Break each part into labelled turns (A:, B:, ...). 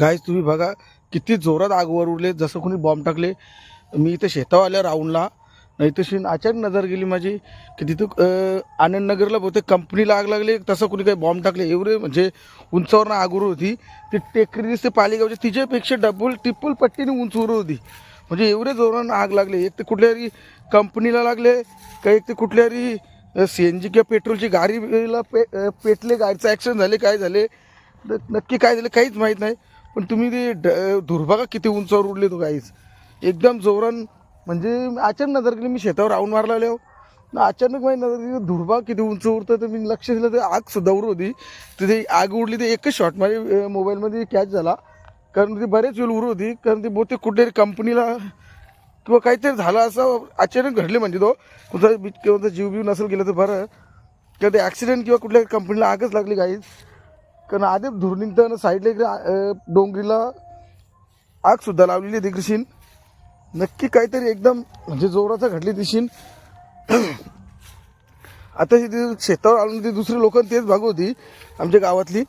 A: Guys तुम्ही बघा किती जोरात आग वर उडले, जसं कोणी बॉम्ब टाकले. मी इथे शेतावर आल्या राऊंडला, नाही तशी अचानक नजर गेली माझी की तिथं आनंदनगरला बहुतेक कंपनीला आग लागली. तसं कोणी काही बॉम्ब टाकले, एवढे म्हणजे उंचावरनं आग उरू होती. ती टेकरी दिसते पालिगावची, तिच्यापेक्षा डबल ट्रिपल पट्टीने उंच उरू होती. म्हणजे एवढे जोरानं आग लागले. एक तर कुठल्यातरी कंपनीला लागले, काही एक तर कुठल्यातरी CNG किंवा पेट्रोलची गाडीला पेटले, गाडीचं ॲक्सिडेंट झाले, काय झाले नक्की काय झालं काहीच माहीत नाही. पण तुम्ही ते धूर बघा किती उंचावर उडले तो काहीच एकदम जोरान. म्हणजे अचानक नजर गेली, मी शेतावर राऊंड मारला आलो ना, अचानक माझी नजर गेली, धुरबा किती उंच उडतं. तर मी लक्ष दिलं तर आग सुद्धा उडत होती. तिथे आग उडली तर एकच शॉट माझ्या मोबाईलमध्ये कॅच झाला, कारण ती बरेच वेळ उडत होती. कारण ती बहुतेक कुठेतरी कंपनीला किंवा काहीतरी झालं असं अचानक घडले. म्हणजे तो कोणता जीव बीव नसेल गेलं तर बरं, किंवा ते ॲक्सिडेंट किंवा कुठल्या कंपनीला आगच लागली काहीच. कारण आधीच धूर निघताना साईडला इकडे डोंगरीला आगसुद्धा लावलेली दिग्रशीन. नक्की काहीतरी एकदम म्हणजे जोराचं घडली दिशीन. आता ती शेतावर आलो, ती दुसरी लोक तेच भाग होती आमच्या गावातली.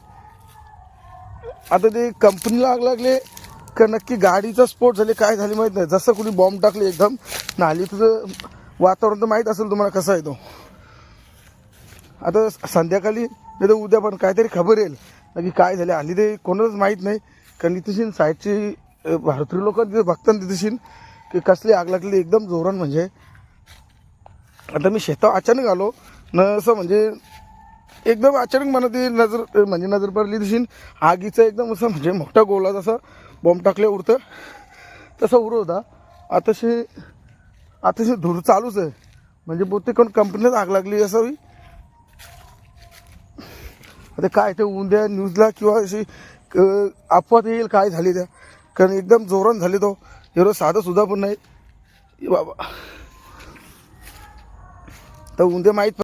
A: आता ते कंपनीला आग लागले का नक्की गाडीचा स्फोट झाले काय झाले माहीत नाही. जसं कोणी बॉम्ब टाकले एकदम नाली. तुझं वातावरण तर माहीत असेल तुम्हाला कसं आहे तो. आता संध्याकाळी नाही तर उद्या पण काहीतरी खबर येईल नक्की काय झाले. हल्ली ते कोणालाच माहीत नाही, कारण तिथेशीन साईडची भारतीय लोक तिथे बघतात तिथेशीन की कसली आग लागलेली एकदम जोरान. म्हणजे आता मी शेतावर अचानक आलो न, असं म्हणजे एकदम अचानक मला ती नजर पडली दिशीन आगीचं एकदम असं म्हणजे मोठा गोला जसा बॉम्ब टाकले उडतं तसा उडत होता. आताशी धूर चालूच आहे. म्हणजे बहुतेक कोण कंपनीत आग लागली असावी. आता काय ते उद्या न्यूजला किंवा अशी अफवा येईल काय झाली त्या, कारण एकदम जोरान झाले तो. एवढं साधं सुद्धा पण नाही बाबा. तर उद्या माहीत